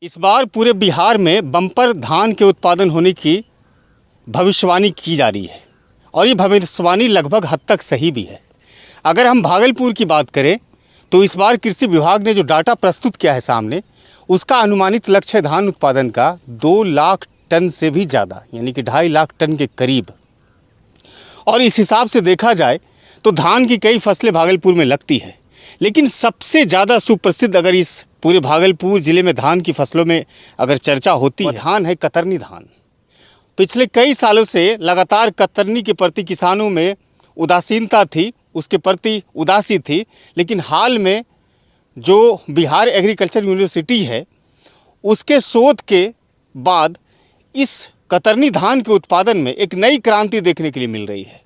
इस बार पूरे बिहार में बम्पर धान के उत्पादन होने की भविष्यवाणी की जा रही है और ये भविष्यवाणी लगभग हद तक सही भी है। अगर हम भागलपुर की बात करें तो इस बार कृषि विभाग ने जो डाटा प्रस्तुत किया है सामने, उसका अनुमानित लक्ष्य धान उत्पादन का 2 लाख टन से भी ज़्यादा, यानी कि 2.5 लाख टन के करीब। और इस हिसाब से देखा जाए तो धान की कई फसलें भागलपुर में लगती है, लेकिन सबसे ज़्यादा सुप्रसिद्ध अगर इस पूरे भागलपुर ज़िले में धान की फसलों में अगर चर्चा होती है, धान है कतरनी धान। पिछले कई सालों से लगातार कतरनी के प्रति किसानों में उदासीनता थी, उसके प्रति उदासी थी, लेकिन हाल में जो बिहार एग्रीकल्चर यूनिवर्सिटी है उसके शोध के बाद इस कतरनी धान के उत्पादन में एक नई क्रांति देखने के लिए मिल रही है।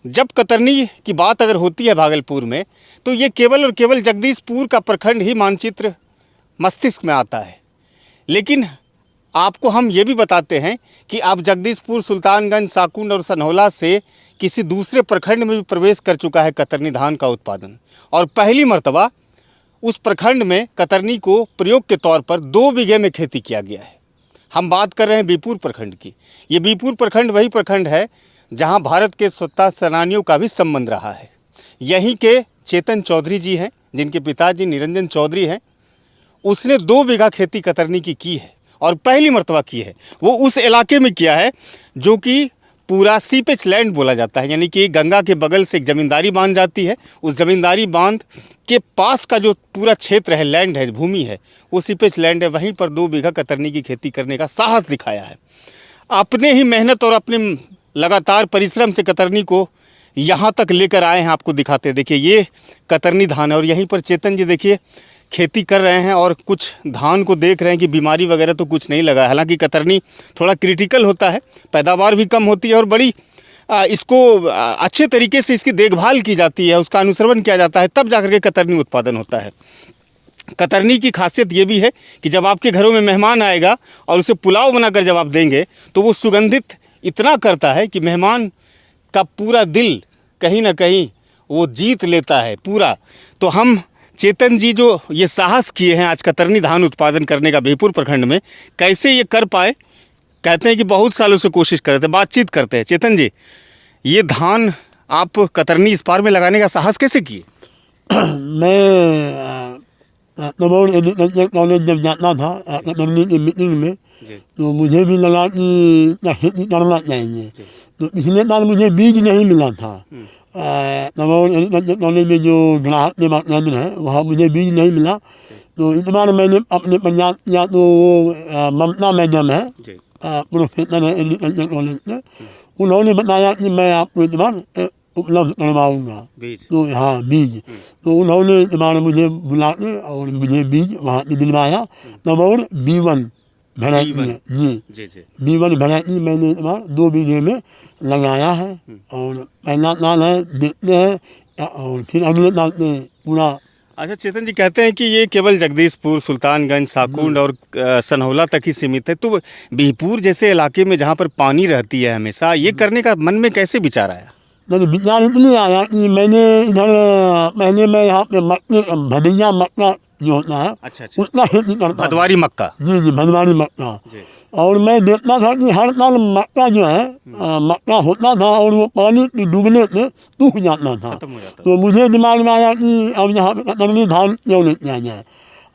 जब कतरनी की बात अगर होती है भागलपुर में तो ये केवल और केवल जगदीशपुर का प्रखंड ही मानचित्र मस्तिष्क में आता है, लेकिन आपको हम ये भी बताते हैं कि अब जगदीशपुर, सुल्तानगंज, साकुंड और सनहौला से किसी दूसरे प्रखंड में भी प्रवेश कर चुका है कतरनी धान का उत्पादन, और पहली मर्तबा उस प्रखंड में कतरनी को प्रयोग के तौर पर 2 बीघे में खेती किया गया है। हम बात कर रहे हैं बीपुर प्रखंड की। ये बीपुर प्रखंड वही प्रखंड है जहां भारत के स्वतंत्रता सेनानियों का भी संबंध रहा है। यहीं के चेतन चौधरी जी हैं, जिनके पिताजी निरंजन चौधरी हैं। उसने 2 बीघा खेती कतरनी की है और पहली मर्तबा की है। वो उस इलाके में किया है जो कि पूरा सीपेज लैंड बोला जाता है, यानी कि गंगा के बगल से एक ज़मींदारी बांध जाती है। उस ज़मींदारी बांध के पास का जो पूरा क्षेत्र है, लैंड है, भूमि है, वो सीपेज लैंड है। वहीं पर 2 बीघा कतरनी की खेती करने का साहस दिखाया है। अपने ही मेहनत और अपने लगातार परिश्रम से कतरनी को यहाँ तक लेकर आए हैं। आपको दिखाते, देखिए ये कतरनी धान है और यहीं पर चेतन जी देखिए खेती कर रहे हैं और कुछ धान को देख रहे हैं कि बीमारी वगैरह तो कुछ नहीं लगा है। हालांकि कतरनी थोड़ा क्रिटिकल होता है, पैदावार भी कम होती है और बड़ी इसको अच्छे तरीके से इसकी देखभाल की जाती है, उसका अनुसरण किया जाता है, तब जाकर के कतरनी उत्पादन होता है। कतरनी की खासियत ये भी है कि जब आपके घरों में मेहमान आएगा और उसे पुलाव बनाकर जब आप देंगे तो वो सुगंधित इतना करता है कि मेहमान का पूरा दिल कहीं ना कहीं वो जीत लेता है पूरा। तो हम चेतन जी जो ये साहस किए हैं आज कतरनी धान उत्पादन करने का बीपुर प्रखंड में, कैसे ये कर पाए? कहते हैं कि बहुत सालों से कोशिश कर रहे थे, बातचीत करते हैं। चेतन जी, ये धान आप कतरनी इस बार में लगाने का साहस कैसे किए? मैं तमाम एग्रीकल्चर कॉलेज जब जाता था कतरनी की मीटिंग में, तो मुझे भी लगा कि खेती करना चाहिए। तो पिछले साल मुझे बीज नहीं मिला था। तमाम एग्रीकल्चर कॉलेज में जो ग्राहक सेवा केंद्र है वहाँ मुझे बीज नहीं मिला। तो इस बार मैंने अपने प्रयास किया, तो वो ममता मैडम है, प्रोफेसर है एग्रीकल्चर कॉलेज में, उन्होंने बताया कि मैं आपको इस बार उपलब्ध करवाऊँगा। तो हाँ, बीज। तो उन्होंने इस बार मुझे बुला के और मुझे बीज वहाँ से दिलवाया। तब और B1 वैरायटी जी B1 वैरायटी मैंने इस बार 2 बीघे में लगाया है और पहला साल है, देखते हैं और फिर अगले साल से पूरा। अच्छा चेतन जी, कहते हैं कि ये केवल जगदीशपुर, सुल्तानगंज, साकुंड और सनहौला तक ही सीमित है, तो बीपुर जैसे इलाके में जहाँ पर पानी रहती है हमेशा, ये करने का मन में कैसे विचार आया? तो विचार इसलिए आया कि मैंने इधर पहले मैं यहाँ पे भदैया मक्का जो होता है, अच्छा उसका खेती करता, भदवारी मक्का। जी भदवारी मक्का। और मैं देखता था कि हर साल मक्का जो है मक्का होता था और वो पानी डूबने से सूख जाता था। तो मुझे दिमाग में आया कि अब यहाँ पे कतरनी धान क्यों नहीं किया जाए।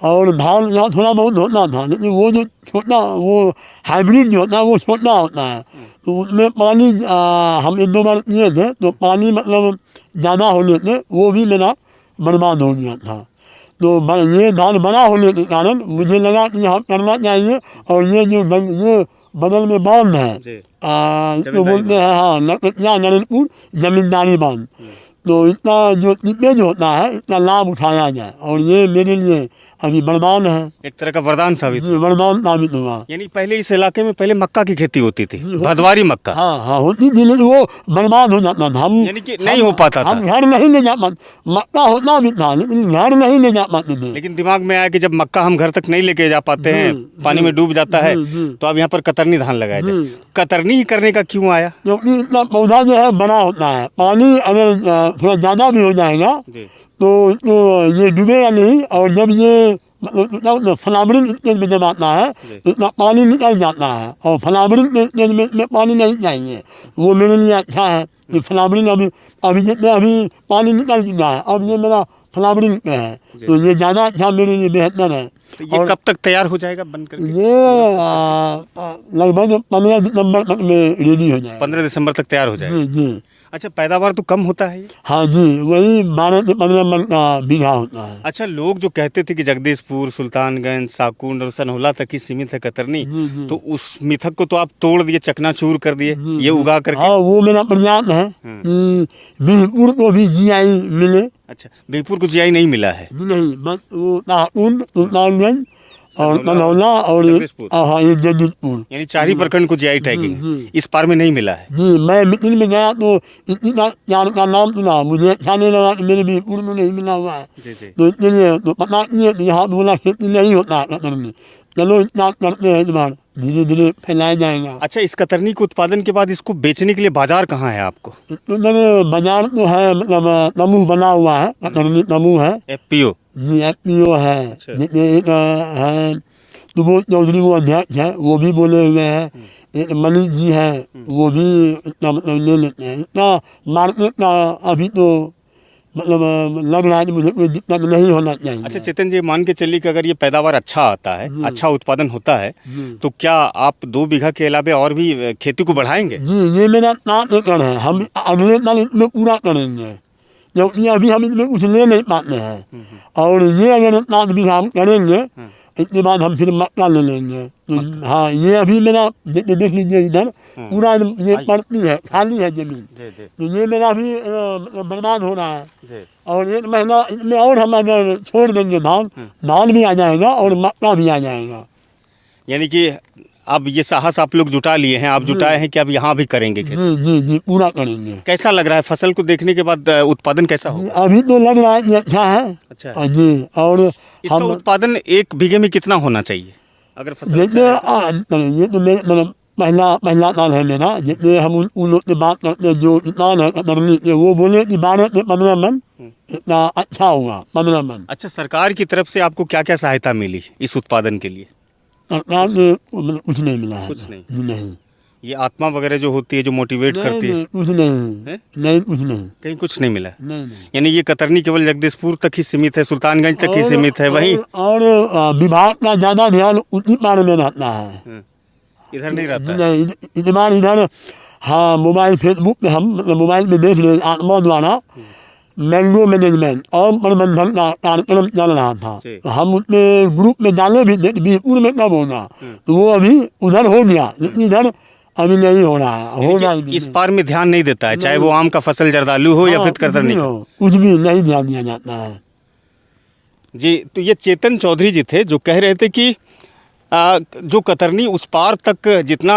और धान यहाँ थोड़ा बहुत होता था, लेकिन वो जो छोटा, वो हाइब्रिड जो होता है वो छोटा होता है, तो उसमें पानी हम 1-2 बार किए थे, तो पानी मतलब ज़्यादा होने से वो भी मेरा बर्बाद हो गया था। तो ये धान बड़ा होने के कारण मुझे लगा कि यहाँ करना चाहिए। और ये जो ये बगल में बांध है, तो बोलते हैं हाँ नरेंद्रपुर जमींदारी बांध, तो इसका जो सीपेज होता है इसका लाभ उठाया जाए। और ये मेरे लिए अभी वरदान है, एक तरह का वरदान साबित हुआ। यानी पहले इस इलाके में पहले मक्का की खेती होती थी, भदवारी मक्का। हाँ होती थी, लेकिन वो बर्बाद हो जाता था। हम यानी कि नहीं हो पाता था, हम घर नहीं ले जा पाते। मक्का होता भी था लेकिन घर नहीं ले जा पाते थे। लेकिन दिमाग में आया कि जब मक्का हम घर तक नहीं लेके जा पाते हैं, पानी में डूब जाता है, तो अब यहाँ पर कतरनी धान लगाया जाए। कतरनी ही करने का क्यों आया? क्योंकि इतना पौधा जो है बड़ा होता है, पानी अगर थोड़ा ज़्यादा भी हो जाएगा तो ये डूबेगा नहीं। और जब ये मतलब जितना फलावरिंग स्टेज में जब आता है उतना पानी निकल जाता है, और फलावरिंग स्टेज में पानी नहीं चाहिए। वो मेरे लिए अच्छा है कि फलावरिंग अभी अभी जितने अभी पानी निकल चुका है, अब ये मेरा फ्लावरिंग पे है, तो ये ज़्यादा अच्छा मेरे लिए बेहतर है। तो ये कब तक तैयार हो जाएगा बन करके? ये लगभग 15 दिसंबर तक में रेडी हो जाएगा। 15 दिसंबर तक तैयार हो जाएगा। जी जी। अच्छा, पैदावार तो कम होता है ये? हाँ जी, वही 12 से 15 मन का बीघा होता है। अच्छा, लोग जो कहते थे कि जगदीशपुर, सुल्तानगंज, साकुंड और सनहोला तक ही सीमित है कतरनी, जी, जी। तो उस मिथक को तो आप तोड़ दिए, चकनाचूर कर दिए जी, ये उगा करके। हाँ, वो मेरा प्रयास है कि बिहपुर को भी जीआई मिले। अच्छा, बीरपुर को जीआई नहीं मिला है? नहीं, बस वो साकुंड, सुल्तानगंज और सनहोला और जगदीशपुर। हाँ ये जगदीशपुर, यानी 4 ही प्रखंड को जीआई टैगिंग जी। इस पार में नहीं मिला है। जी। मैं मीटिंग में गया तो इतनी का नाम सुना, मुझे अच्छा नहीं लगा कि मेरे बिहपुर में नहीं मिला हुआ है। जी जी। तो इसके लिए तो पता नहीं है कि यहाँ बोला खेती नहीं होता है कतर में। चलो इतना करते हैं, इस बार धीरे धीरे फैलाया जाएगा। अच्छा, इस कतरनी के उत्पादन के बाद इसको बेचने के लिए बाजार कहाँ है आपको? तो मेरे बाजार तो है, मतलब तमू बना हुआ है, कतरनी तमू है एफपीओ? जी, एफपीओ है। अच्छा। जैसे एक है सुबोध चौधरी, वो अध्यक्ष है, वो भी बोले हुए हैं। एक मलिक जी है, वो भी इतना मतलब ले लेते हैं। इतना मार्केट का अभी तो मतलब लग रहा है कि मुझे कोई दिक्कत नहीं होना चाहिए। अच्छा चेतन जी, मान के चलिए कि अगर ये पैदावार अच्छा आता है, अच्छा उत्पादन होता है, तो क्या आप 2 बीघा के अलावे और भी खेती को बढ़ाएंगे? जी, ये मेरा 7 एकड़ है, हम अगले साल इसमें पूरा करेंगे, क्योंकि अभी हम इसमें कुछ ले नहीं पाते हैं। और ये अगर 7 बीघा हम करेंगे, इसके बाद हम फिर मक्का ले लेंगे। तो हाँ, ये अभी मेरा देख लीजिए इधर पूरा ये पड़ती है, खाली है जमीन। तो ये मेरा अभी बर्बाद हो रहा है। और 1 महीना इसमें और हम अगर छोड़ देंगे धान भी आ जाएगा और मक्का भी आ जाएगा। यानी कि अब ये साहस आप लोग जुटा लिए हैं, आप जुटाए हैं कि अब यहाँ भी करेंगे खेती। जी जी जी, पूरा करेंगे। कैसा लग रहा है फसल को देखने के बाद? उत्पादन कैसा होगा? अभी तो लग रहा है कि अच्छा है। अच्छा जी। और इसका उत्पादन 1 बीघे में कितना होना चाहिए अगर फसल? जैसे ये तो मेरे पहला साल है मेरा। जैसे हम उन लोग से बात करते हैं जो किसान है कतरनी के, वो बोले कि 12 से 15 मन इतना अच्छा होगा, 15 मन। अच्छा, सरकार की तरफ से आपको क्या क्या सहायता मिली इस उत्पादन के लिए? सरकार ने कुछ नहीं मिला है। कुछ नहीं? नहीं। ये आत्मा वगैरह जो होती है, जो मोटिवेट करती है, कुछ नहीं, नहीं कुछ नहीं, कहीं कुछ नहीं मिला? नहीं। यानी ये कतरनी केवल जगदीशपुर तक ही सीमित है, सुल्तानगंज तक ही सीमित है, वहीं और विभाग का ज़्यादा ध्यान उसी बारे में रहता है, इधर नहीं रहता है। नहीं इस बार इधर। हाँ, मोबाइल फेसबुक पे हम मतलब मोबाइल में देख रहे आत्मा द्वारा मैंगो मैनेजमेंट और प्रबंधन का कार्यक्रम चल रहा था। तो हम उसमें ग्रुप में डाले भी थे, बीरपुर में कब होगा, तो वो अभी उधर हो गया, लेकिन इधर अभी नहीं हो रहा है। हो रहा इस पार में ध्यान नहीं देता है, चाहे वो आम का फसल जरदालू हो या फिर कतरनी हो, कुछ भी नहीं ध्यान दिया जाता है। जी, तो ये चेतन चौधरी जी थे जो कह रहे थे कि जो कतरनी उस पार तक जितना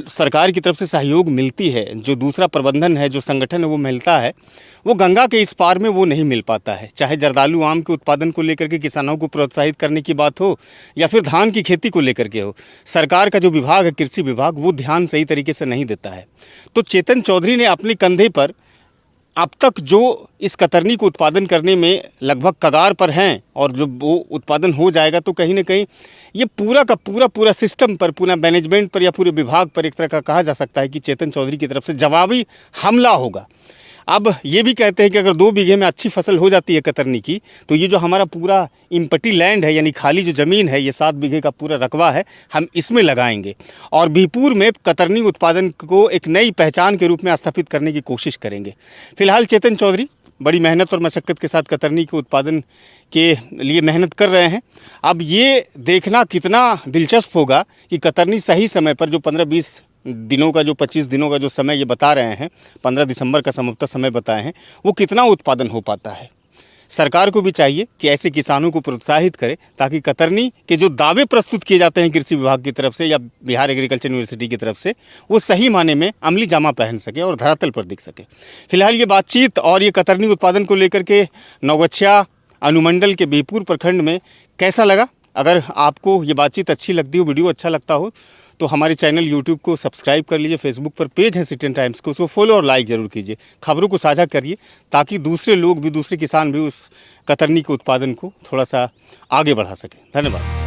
सरकार की तरफ से सहयोग मिलती है, जो दूसरा प्रबंधन है, जो संगठन है वो मिलता है, वो गंगा के इस पार में वो नहीं मिल पाता है। चाहे जरदालू आम के उत्पादन को लेकर के किसानों को प्रोत्साहित करने की बात हो या फिर धान की खेती को लेकर के हो, सरकार का जो विभाग है, कृषि विभाग, वो ध्यान सही तरीके से नहीं देता है। तो चेतन चौधरी ने अपने कंधे पर अब तक जो इस कतरनी को उत्पादन करने में लगभग कगार पर हैं, और जब वो उत्पादन हो जाएगा तो कहीं ना कहीं ये पूरा का पूरा सिस्टम पर, पूरा मैनेजमेंट पर या पूरे विभाग पर एक तरह का कहा जा सकता है कि चेतन चौधरी की तरफ से जवाबी हमला होगा। अब ये भी कहते हैं कि अगर 2 बीघे में अच्छी फसल हो जाती है कतरनी की, तो ये जो हमारा पूरा इम्पटी लैंड है, यानी खाली जो ज़मीन है, ये 7 बीघे का पूरा रकबा है, हम इसमें लगाएंगे और बीरपुर में कतरनी उत्पादन को एक नई पहचान के रूप में स्थापित करने की कोशिश करेंगे। फिलहाल चेतन चौधरी बड़ी मेहनत और मशक्क़त के साथ कतरनी के उत्पादन के लिए मेहनत कर रहे हैं। अब ये देखना कितना दिलचस्प होगा कि कतरनी सही समय पर, जो 15-20 दिनों का, जो 25 दिनों का जो समय ये बता रहे हैं, 15 दिसंबर का संभवतः समय बताए हैं, वो कितना उत्पादन हो पाता है। सरकार को भी चाहिए कि ऐसे किसानों को प्रोत्साहित करे ताकि कतरनी के जो दावे प्रस्तुत किए जाते हैं कृषि विभाग की तरफ से या बिहार एग्रीकल्चर यूनिवर्सिटी की तरफ से, वो सही माने में अमली जामा पहन सके और धरातल पर दिख सके। फिलहाल ये बातचीत और ये कतरनी उत्पादन को लेकर के नौगछिया अनुमंडल के बीरपुर प्रखंड में कैसा लगा? अगर आपको ये बातचीत अच्छी लगती हो, वीडियो अच्छा लगता हो, तो हमारे चैनल यूट्यूब को सब्सक्राइब कर लीजिए। फेसबुक पर पेज है सिटीजन टाइम्स को, उसको फॉलो और लाइक ज़रूर कीजिए। खबरों को साझा करिए ताकि दूसरे लोग भी, दूसरे किसान भी उस कतरनी के उत्पादन को थोड़ा सा आगे बढ़ा सकें। धन्यवाद।